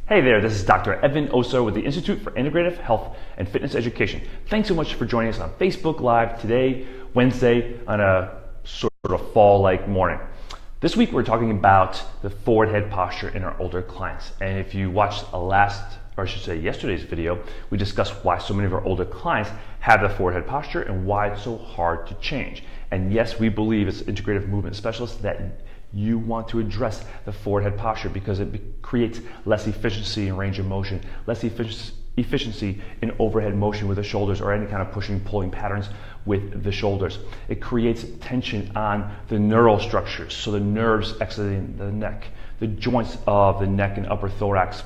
Hey there, this is Dr. Evan Oso with the Institute for Integrative Health and Fitness Education. Thanks so much for joining us on Facebook Live today, Wednesday, on a sort of fall-like morning. This week we're talking about the forward head posture in our older clients. And if you watched yesterday's video, we discussed why so many of our older clients have the forward head posture and why it's so hard to change. And yes, we believe as integrative movement specialists that you want to address the forward head posture because it creates less efficiency in range of motion, less efficiency in overhead motion with the shoulders or any kind of pushing, pulling patterns with the shoulders. It creates tension on the neural structures, so the nerves exiting the neck, the joints of the neck and upper thorax,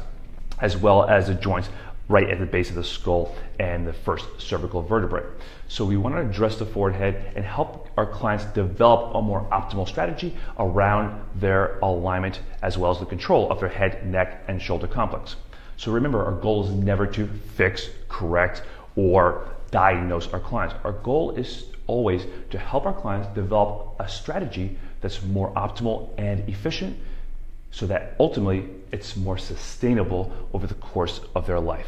as well as the joints right at the base of the skull and the first cervical vertebrae. So we want to address the forward head and help our clients develop a more optimal strategy around their alignment as well as the control of their head, neck, and shoulder complex. So remember, our goal is never to fix, correct, or diagnose our clients. Our goal is always to help our clients develop a strategy that's more optimal and efficient so that ultimately it's more sustainable over the course of their life.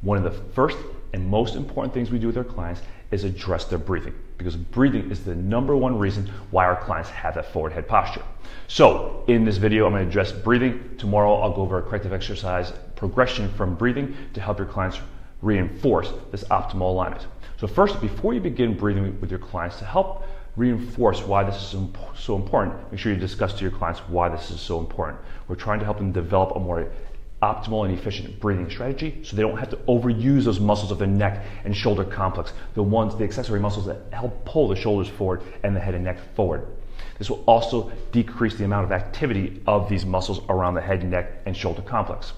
One of the first and most important things we do with our clients is address their breathing, because breathing is the number one reason why our clients have that forward head posture. So in this video, I'm going to address breathing. Tomorrow, I'll go over a corrective exercise progression from breathing to help your clients reinforce this optimal alignment. So first, before you begin breathing with your clients, to help reinforce why this is so important, make sure you discuss to your clients why this is so important. We're trying to help them develop a more optimal and efficient breathing strategy so they don't have to overuse those muscles of the neck and shoulder complex, the accessory muscles that help pull the shoulders forward and the head and neck forward. This will also decrease the amount of activity of these muscles around the head, neck, and shoulder complex.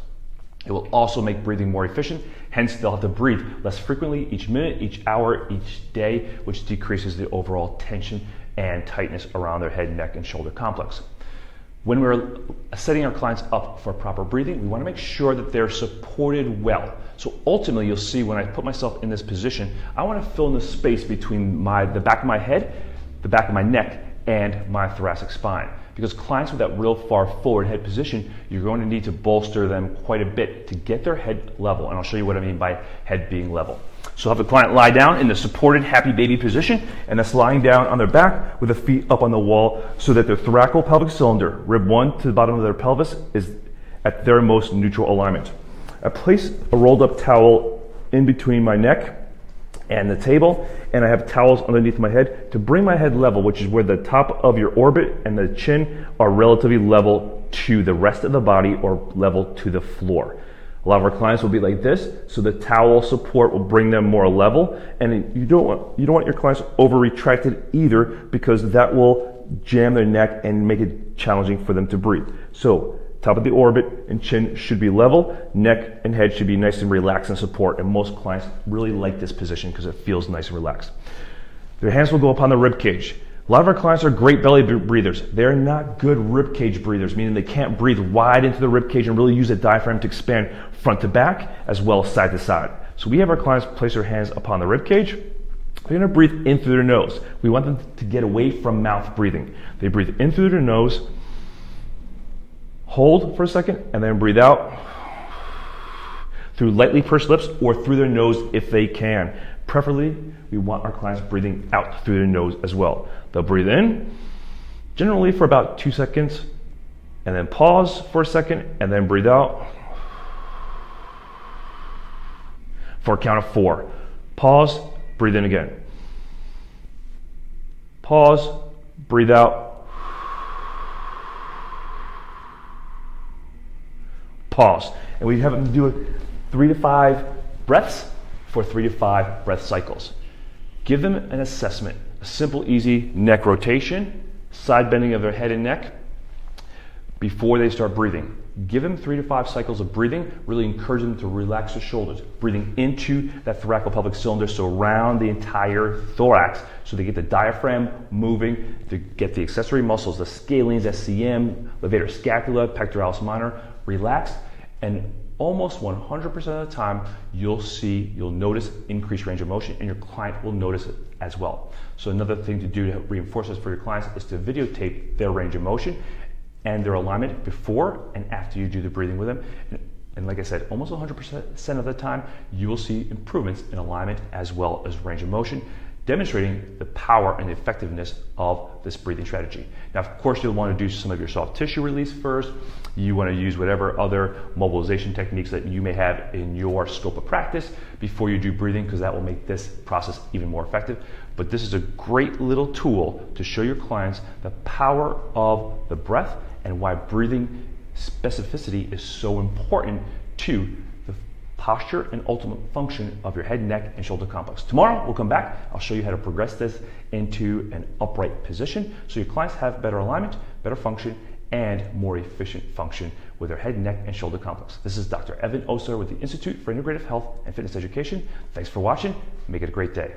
It will also make breathing more efficient, hence they'll have to breathe less frequently each minute, each hour, each day, which decreases the overall tension and tightness around their head, neck, and shoulder complex. When we're setting our clients up for proper breathing, we want to make sure that they're supported well. So ultimately, you'll see when I put myself in this position, I want to fill in the space between the back of my head, the back of my neck, and my thoracic spine. Because clients with that real far forward head position, you're going to need to bolster them quite a bit to get their head level. And I'll show you what I mean by head being level. So have the client lie down in the supported happy baby position, and that's lying down on their back with the feet up on the wall so that their thoracolpelvic cylinder, rib 1 to the bottom of their pelvis, is at their most neutral alignment. I place a rolled up towel in between my neck and the table, and I have towels underneath my head to bring my head level, which is where the top of your orbit and the chin are relatively level to the rest of the body or level to the floor. A lot of our clients will be like this, so the towel support will bring them more level, and you don't want your clients over retracted either, because that will jam their neck and make it challenging for them to breathe. So top of the orbit and chin should be level, neck and head should be nice and relaxed and support, and most clients really like this position because it feels nice and relaxed. Their hands will go upon the rib cage. A lot of our clients are great belly breathers. They're not good rib cage breathers, meaning they can't breathe wide into the rib cage and really use the diaphragm to expand front to back as well as side to side. So we have our clients place their hands upon the rib cage. They're going to breathe in through their nose. We want them to get away from mouth breathing. They breathe in through their nose, hold for a second, and then breathe out through lightly pursed lips or through their nose if they can. Preferably, we want our clients breathing out through their nose as well. They'll breathe in, generally for about 2 seconds, and then pause for a second, and then breathe out for a count of 4. Pause, breathe in again. Pause, breathe out. Pause. And we have them do it 3 to 5 breaths for 3 to 5 breath cycles. Give them an assessment, a simple, easy neck rotation, side bending of their head and neck before they start breathing. Give them 3 to 5 cycles of breathing. Really encourage them to relax their shoulders, breathing into that thoracolpelvic cylinder, so around the entire thorax, so they get the diaphragm moving, to get the accessory muscles, the scalenes, SCM, levator scapula, pectoralis minor, relaxed, and almost 100% of the time, you'll notice increased range of motion, and your client will notice it as well. So another thing to do to reinforce this for your clients is to videotape their range of motion and their alignment before and after you do the breathing with them. And like I said, almost 100% of the time, you will see improvements in alignment as well as range of motion, demonstrating the power and the effectiveness of this breathing strategy. Now, of course, you'll want to do some of your soft tissue release first. You want to use whatever other mobilization techniques that you may have in your scope of practice before you do breathing, because that will make this process even more effective. But this is a great little tool to show your clients the power of the breath and why breathing specificity is so important to the posture and ultimate function of your head, neck, and shoulder complex. Tomorrow, we'll come back. I'll show you how to progress this into an upright position so your clients have better alignment, better function, and more efficient function with their head, neck, and shoulder complex. This is Dr. Evan Oser with the Institute for Integrative Health and Fitness Education. Thanks for watching. Make it a great day.